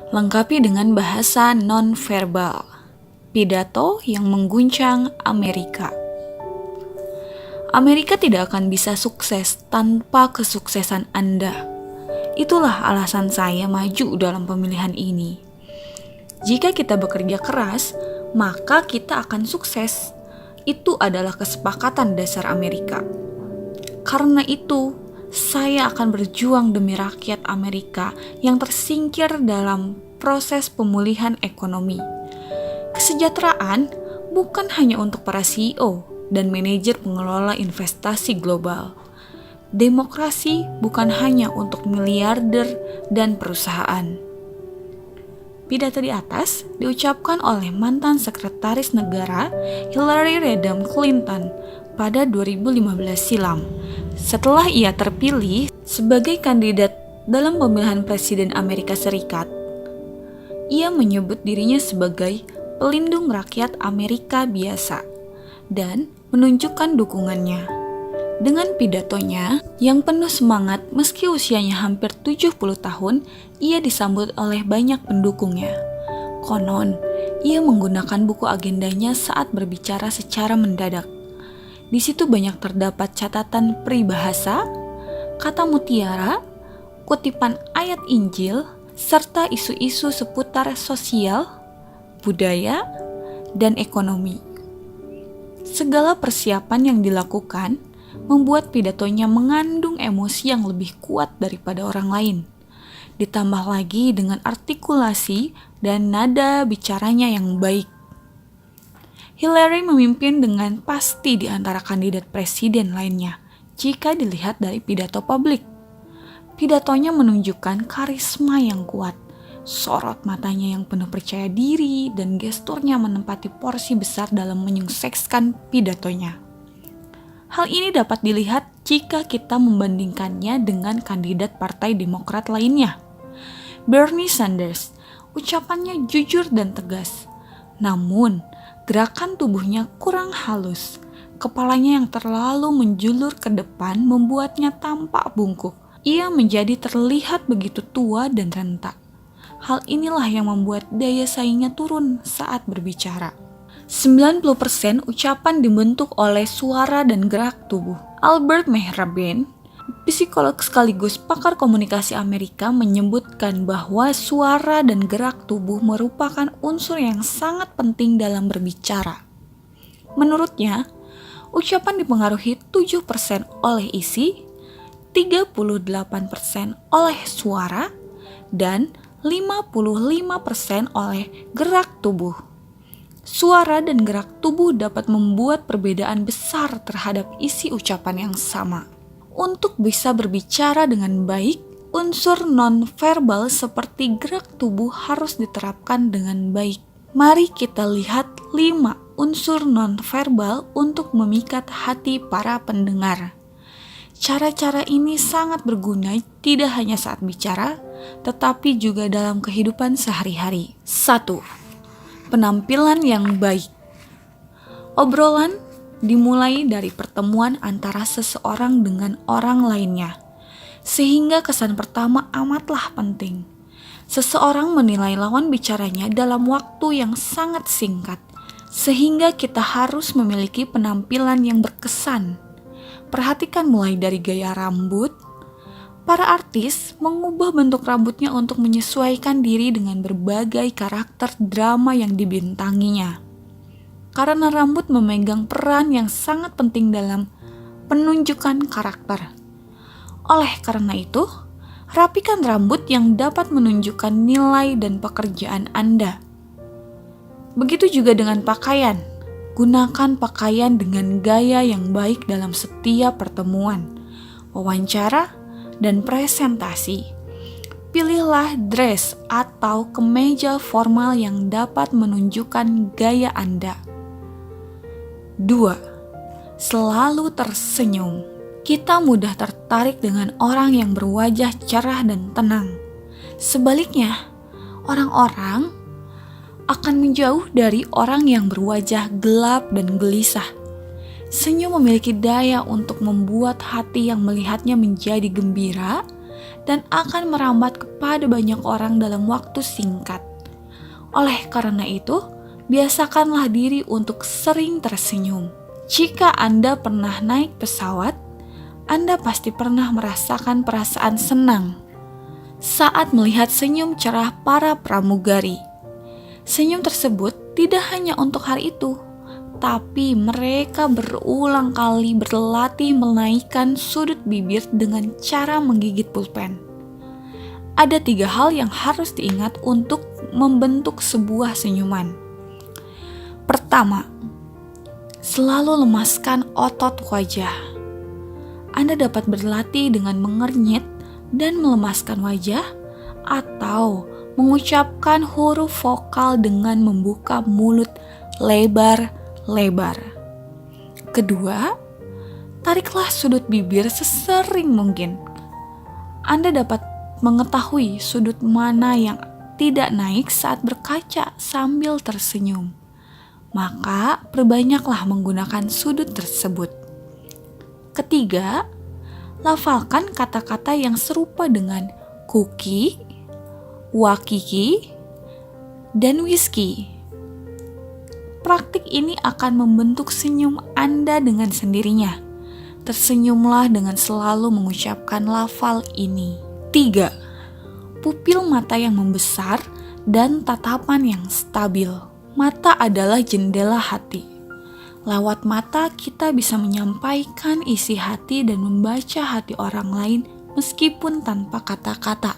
Lengkapi dengan bahasa non-verbal. Pidato yang mengguncang Amerika. Amerika tidak akan bisa sukses tanpa kesuksesan Anda. Itulah alasan saya maju dalam pemilihan ini. Jika kita bekerja keras, maka kita akan sukses. Itu adalah kesepakatan dasar Amerika. Karena itu, saya akan berjuang demi rakyat Amerika yang tersingkir dalam proses pemulihan ekonomi. Kesejahteraan bukan hanya untuk para CEO dan manajer pengelola investasi global. Demokrasi bukan hanya untuk miliarder dan perusahaan. Pidato di atas diucapkan oleh mantan sekretaris negara Hillary Rodham Clinton pada 2015 silam, setelah ia terpilih sebagai kandidat dalam pemilihan presiden Amerika Serikat. Ia menyebut dirinya sebagai pelindung rakyat Amerika biasa dan menunjukkan dukungannya. Dengan pidatonya yang penuh semangat meski usianya hampir 70 tahun, ia disambut oleh banyak pendukungnya. Konon, ia menggunakan buku agendanya saat berbicara secara mendadak. Di situ banyak terdapat catatan peribahasa, kata mutiara, kutipan ayat Injil, serta isu-isu seputar sosial, budaya, dan ekonomi. Segala persiapan yang dilakukan membuat pidatonya mengandung emosi yang lebih kuat daripada orang lain. Ditambah lagi dengan artikulasi dan nada bicaranya yang baik. Hillary memimpin dengan pasti di antara kandidat presiden lainnya jika dilihat dari pidato publik. Pidatonya menunjukkan karisma yang kuat, sorot matanya yang penuh percaya diri, dan gesturnya menempati porsi besar dalam menyukseskan pidatonya. Hal ini dapat dilihat jika kita membandingkannya dengan kandidat Partai Demokrat lainnya. Bernie Sanders, ucapannya jujur dan tegas. Namun, gerakan tubuhnya kurang halus. Kepalanya yang terlalu menjulur ke depan membuatnya tampak bungkuk. Ia menjadi terlihat begitu tua dan rentak. Hal inilah yang membuat daya saingnya turun saat berbicara. 90% ucapan dibentuk oleh suara dan gerak tubuh. Albert Mehrabian, psikolog sekaligus pakar komunikasi Amerika, menyebutkan bahwa suara dan gerak tubuh merupakan unsur yang sangat penting dalam berbicara. Menurutnya, ucapan dipengaruhi 7% oleh isi, 38% oleh suara, dan 55% oleh gerak tubuh. Suara dan gerak tubuh dapat membuat perbedaan besar terhadap isi ucapan yang sama. Untuk bisa berbicara dengan baik, unsur non-verbal seperti gerak tubuh harus diterapkan dengan baik. Mari kita lihat 5 unsur non-verbal untuk memikat hati para pendengar. Cara-cara ini sangat berguna tidak hanya saat bicara, tetapi juga dalam kehidupan sehari-hari. 1. Penampilan yang baik. Obrolan dimulai dari pertemuan antara seseorang dengan orang lainnya, sehingga kesan pertama amatlah penting. Seseorang menilai lawan bicaranya dalam waktu yang sangat singkat, sehingga kita harus memiliki penampilan yang berkesan. Perhatikan mulai dari gaya rambut. Para artis mengubah bentuk rambutnya untuk menyesuaikan diri dengan berbagai karakter drama yang dibintanginya. Karena rambut memegang peran yang sangat penting dalam penunjukan karakter. Oleh karena itu, rapikan rambut yang dapat menunjukkan nilai dan pekerjaan Anda. Begitu juga dengan pakaian. Gunakan pakaian dengan gaya yang baik dalam setiap pertemuan, wawancara, dan presentasi. Pilihlah dress atau kemeja formal yang dapat menunjukkan gaya Anda. 2. Selalu tersenyum. Kita mudah tertarik dengan orang yang berwajah cerah dan tenang. Sebaliknya, orang-orang akan menjauh dari orang yang berwajah gelap dan gelisah. Senyum memiliki daya untuk membuat hati yang melihatnya menjadi gembira dan akan merambat kepada banyak orang dalam waktu singkat. Oleh karena itu, biasakanlah diri untuk sering tersenyum. Jika Anda pernah naik pesawat, Anda pasti pernah merasakan perasaan senang saat melihat senyum cerah para pramugari. Senyum tersebut tidak hanya untuk hari itu, tapi mereka berulang kali berlatih menaikkan sudut bibir dengan cara menggigit pulpen. Ada 3 hal yang harus diingat untuk membentuk sebuah senyuman. Pertama, selalu lemaskan otot wajah. Anda dapat berlatih dengan mengernyit dan melemaskan wajah, atau mengucapkan huruf vokal dengan membuka mulut lebar-lebar. Kedua, tariklah sudut bibir sesering mungkin. Anda dapat mengetahui sudut mana yang tidak naik saat berkaca sambil tersenyum. Maka perbanyaklah menggunakan sudut tersebut. Ketiga, lafalkan kata-kata yang serupa dengan kuki, wakiki, dan whisky. Praktik ini akan membentuk senyum Anda dengan sendirinya. Tersenyumlah dengan selalu mengucapkan lafal ini. 3. Pupil mata yang membesar dan tatapan yang stabil. Mata adalah jendela hati. Lewat mata kita bisa menyampaikan isi hati dan membaca hati orang lain meskipun tanpa kata-kata.